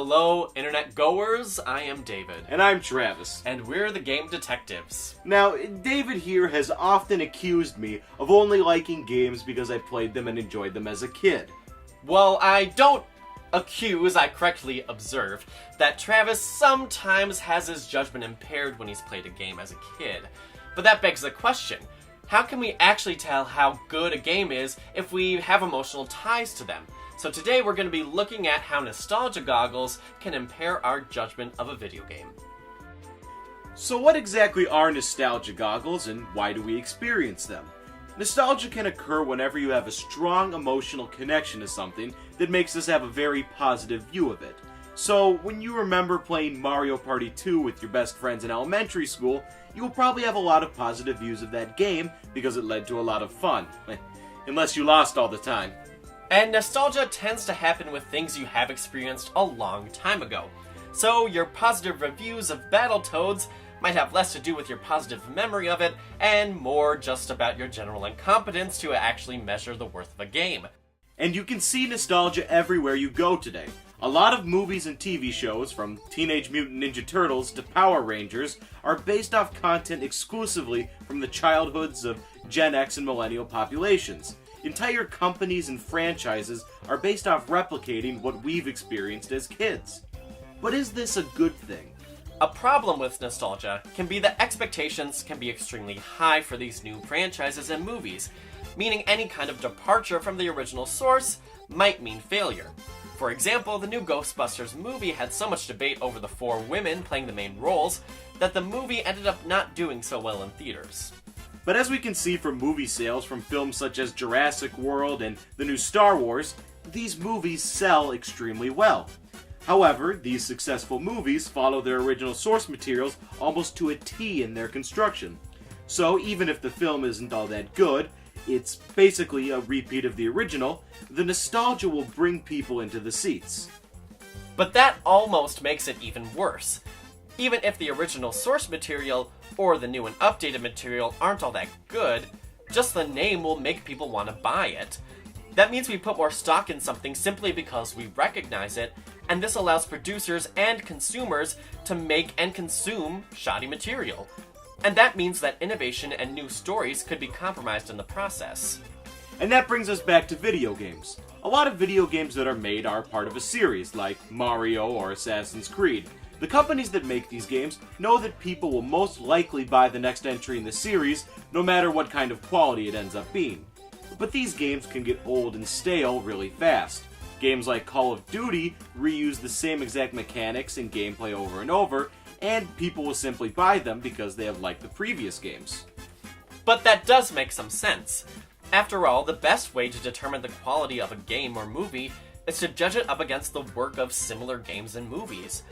Hello, internet goers. I am David. And I'm Travis. And we're the Game Detectives. Now, David here has often accused me of only liking games because I played them and enjoyed them as a kid. Well, I don't accuse, I correctly observe, that Travis sometimes has his judgment impaired when he's played a game as a kid. But that begs the question, how can we actually tell how good a game is if we have emotional ties to them? So today we're going to be looking at how nostalgia goggles can impair our judgment of a video game. So what exactly are nostalgia goggles and why do we experience them? Nostalgia can occur whenever you have a strong emotional connection to something that makes us have a very positive view of it. So when you remember playing Mario Party 2 with your best friends in elementary school, you will probably have a lot of positive views of that game because it led to a lot of fun. Unless you lost all the time. And nostalgia tends to happen with things you have experienced a long time ago. So your positive reviews of Battletoads might have less to do with your positive memory of it, and more just about your general incompetence to actually measure the worth of a game. And you can see nostalgia everywhere you go today. A lot of movies and TV shows, from Teenage Mutant Ninja Turtles to Power Rangers, are based off content exclusively from the childhoods of Gen X and Millennial populations. Entire companies and franchises are based off replicating what we've experienced as kids. But is this a good thing? A problem with nostalgia can be that expectations can be extremely high for these new franchises and movies, meaning any kind of departure from the original source might mean failure. For example, the new Ghostbusters movie had so much debate over the 4 women playing the main roles that the movie ended up not doing so well in theaters. But as we can see from movie sales from films such as Jurassic World and the new Star Wars, these movies sell extremely well. However, these successful movies follow their original source materials almost to a T in their construction. So even if the film isn't all that good, it's basically a repeat of the original, the nostalgia will bring people into the seats. But that almost makes it even worse. Even if the original source material or the new and updated material aren't all that good, just the name will make people want to buy it. That means we put more stock in something simply because we recognize it, and this allows producers and consumers to make and consume shoddy material. And that means that innovation and new stories could be compromised in the process. And that brings us back to video games. A lot of video games that are made are part of a series, like Mario or Assassin's Creed. The companies that make these games know that people will most likely buy the next entry in the series, no matter what kind of quality it ends up being. But these games can get old and stale really fast. Games like Call of Duty reuse the same exact mechanics and gameplay over and over, and people will simply buy them because they have liked the previous games. But that does make some sense. After all, the best way to determine the quality of a game or movie is to judge it up against the work of similar games and movies.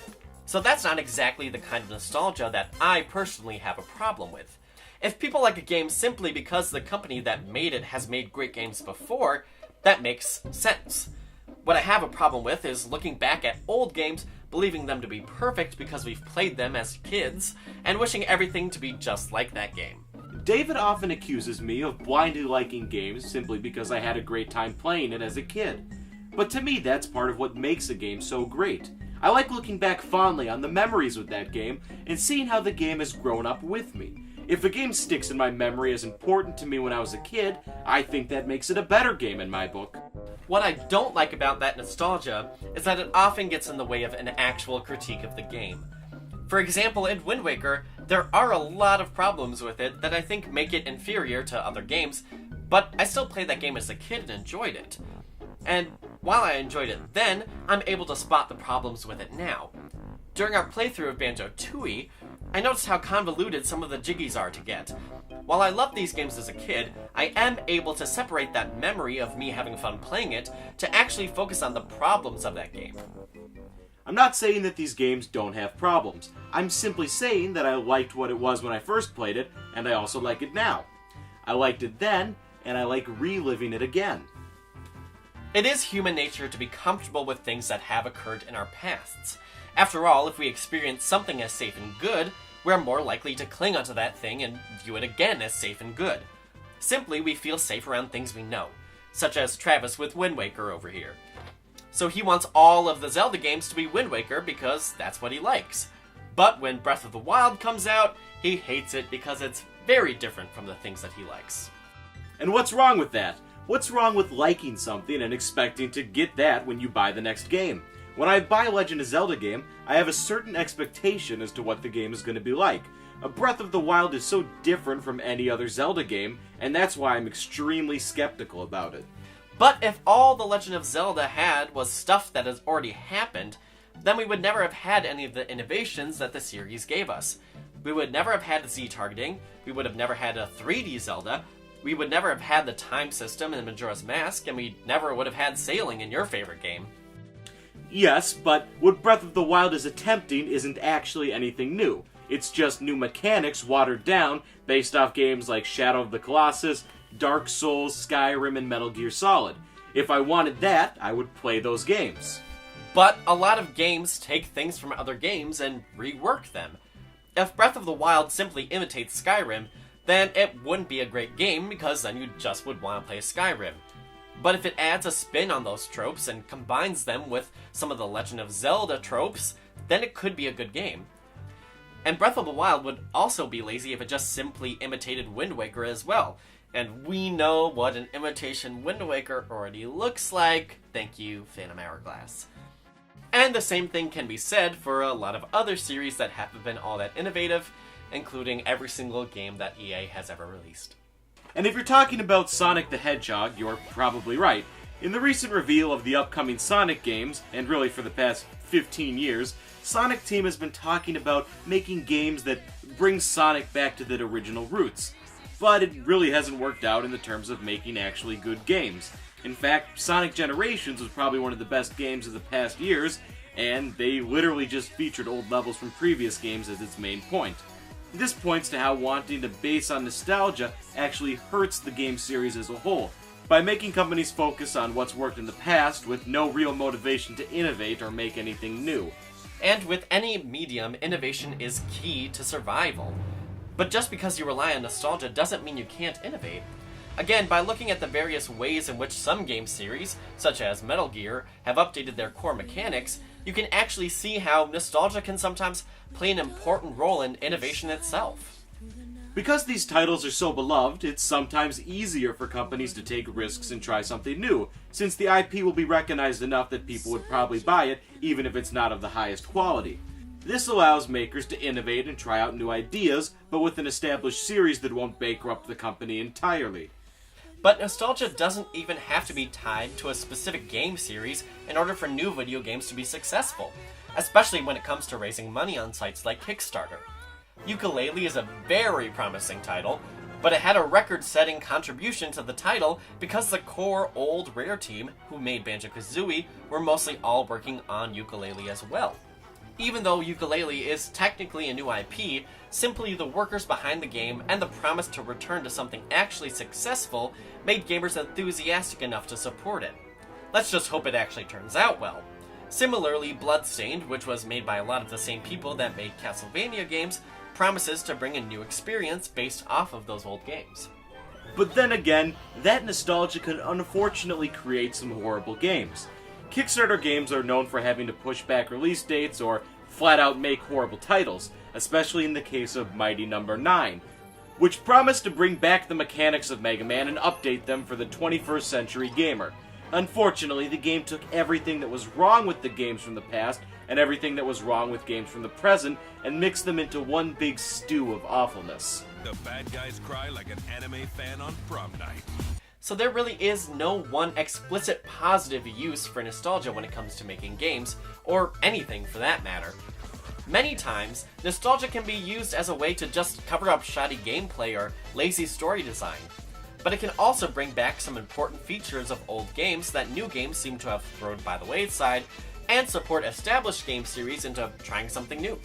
So that's not exactly the kind of nostalgia that I personally have a problem with. If people like a game simply because the company that made it has made great games before, that makes sense. What I have a problem with is looking back at old games, believing them to be perfect because we've played them as kids, and wishing everything to be just like that game. David often accuses me of blindly liking games simply because I had a great time playing it as a kid. But to me, that's part of what makes a game so great. I like looking back fondly on the memories with that game and seeing how the game has grown up with me. If a game sticks in my memory as important to me when I was a kid, I think that makes it a better game in my book. What I don't like about that nostalgia is that it often gets in the way of an actual critique of the game. For example, in Wind Waker, there are a lot of problems with it that I think make it inferior to other games, but I still played that game as a kid and enjoyed it. And while I enjoyed it then, I'm able to spot the problems with it now. During our playthrough of Banjo-Tooie, I noticed how convoluted some of the jiggies are to get. While I loved these games as a kid, I am able to separate that memory of me having fun playing it to actually focus on the problems of that game. I'm not saying that these games don't have problems. I'm simply saying that I liked what it was when I first played it, and I also like it now. I liked it then, and I like reliving it again. It is human nature to be comfortable with things that have occurred in our pasts. After all, if we experience something as safe and good, we're more likely to cling onto that thing and view it again as safe and good. Simply, we feel safe around things we know, such as Travis with Wind Waker over here. So he wants all of the Zelda games to be Wind Waker because that's what he likes. But when Breath of the Wild comes out, he hates it because it's very different from the things that he likes. And what's wrong with that? What's wrong with liking something and expecting to get that when you buy the next game? When I buy a Legend of Zelda game, I have a certain expectation as to what the game is going to be like. A Breath of the Wild is so different from any other Zelda game, and that's why I'm extremely skeptical about it. But if all The Legend of Zelda had was stuff that has already happened, then we would never have had any of the innovations that the series gave us. We would never have had Z-targeting, we would have never had a 3D Zelda, we would never have had the time system in Majora's Mask, and we never would have had sailing in your favorite game. Yes, but what Breath of the Wild is attempting isn't actually anything new. It's just new mechanics watered down based off games like Shadow of the Colossus, Dark Souls, Skyrim, and Metal Gear Solid. If I wanted that, I would play those games. But a lot of games take things from other games and rework them. If Breath of the Wild simply imitates Skyrim, then it wouldn't be a great game because then you just would want to play Skyrim. But if it adds a spin on those tropes and combines them with some of the Legend of Zelda tropes, then it could be a good game. And Breath of the Wild would also be lazy if it just simply imitated Wind Waker as well. And we know what an imitation Wind Waker already looks like. Thank you, Phantom Hourglass. And the same thing can be said for a lot of other series that haven't been all that innovative, including every single game that EA has ever released. And if you're talking about Sonic the Hedgehog, you're probably right. In the recent reveal of the upcoming Sonic games, and really for the past 15 years, Sonic Team has been talking about making games that bring Sonic back to the original roots. But it really hasn't worked out in the terms of making actually good games. In fact, Sonic Generations was probably one of the best games of the past years, and they literally just featured old levels from previous games as its main point. This points to how wanting to base on nostalgia actually hurts the game series as a whole, by making companies focus on what's worked in the past with no real motivation to innovate or make anything new. And with any medium, innovation is key to survival. But just because you rely on nostalgia doesn't mean you can't innovate. Again, by looking at the various ways in which some game series, such as Metal Gear, have updated their core mechanics, you can actually see how nostalgia can sometimes play an important role in innovation itself. Because these titles are so beloved, it's sometimes easier for companies to take risks and try something new, since the IP will be recognized enough that people would probably buy it, even if it's not of the highest quality. This allows makers to innovate and try out new ideas, but with an established series that won't bankrupt the company entirely. But nostalgia doesn't even have to be tied to a specific game series in order for new video games to be successful, especially when it comes to raising money on sites like Kickstarter. Yooka-Laylee is a very promising title, but it had a record-setting contribution to the title because the core old Rare team, who made Banjo-Kazooie, were mostly all working on Yooka-Laylee as well. Even though Yooka-Laylee is technically a new IP, simply the workers behind the game and the promise to return to something actually successful made gamers enthusiastic enough to support it. Let's just hope it actually turns out well. Similarly, Bloodstained, which was made by a lot of the same people that made Castlevania games, promises to bring a new experience based off of those old games. But then again, that nostalgia can unfortunately create some horrible games. Kickstarter games are known for having to push back release dates or flat out make horrible titles, especially in the case of Mighty No. 9, which promised to bring back the mechanics of Mega Man and update them for the 21st century gamer. Unfortunately, the game took everything that was wrong with the games from the past and everything that was wrong with games from the present and mixed them into one big stew of awfulness. The bad guys cry like an anime fan on prom night. So there really is no one explicit positive use for nostalgia when it comes to making games, or anything for that matter. Many times, nostalgia can be used as a way to just cover up shoddy gameplay or lazy story design. But it can also bring back some important features of old games that new games seem to have thrown by the wayside, and support established game series into trying something new.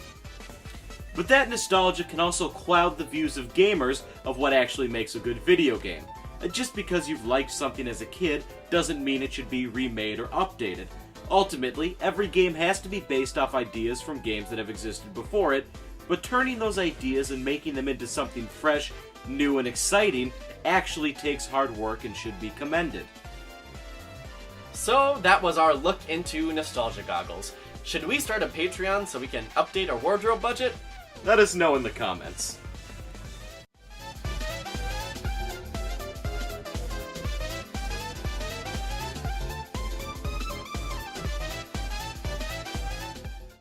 But that nostalgia can also cloud the views of gamers of what actually makes a good video game. Just because you've liked something as a kid doesn't mean it should be remade or updated. Ultimately, every game has to be based off ideas from games that have existed before it, but turning those ideas and making them into something fresh, new, and exciting actually takes hard work and should be commended. So that was our look into nostalgia goggles. Should we start a Patreon so we can update our wardrobe budget? Let us know in the comments.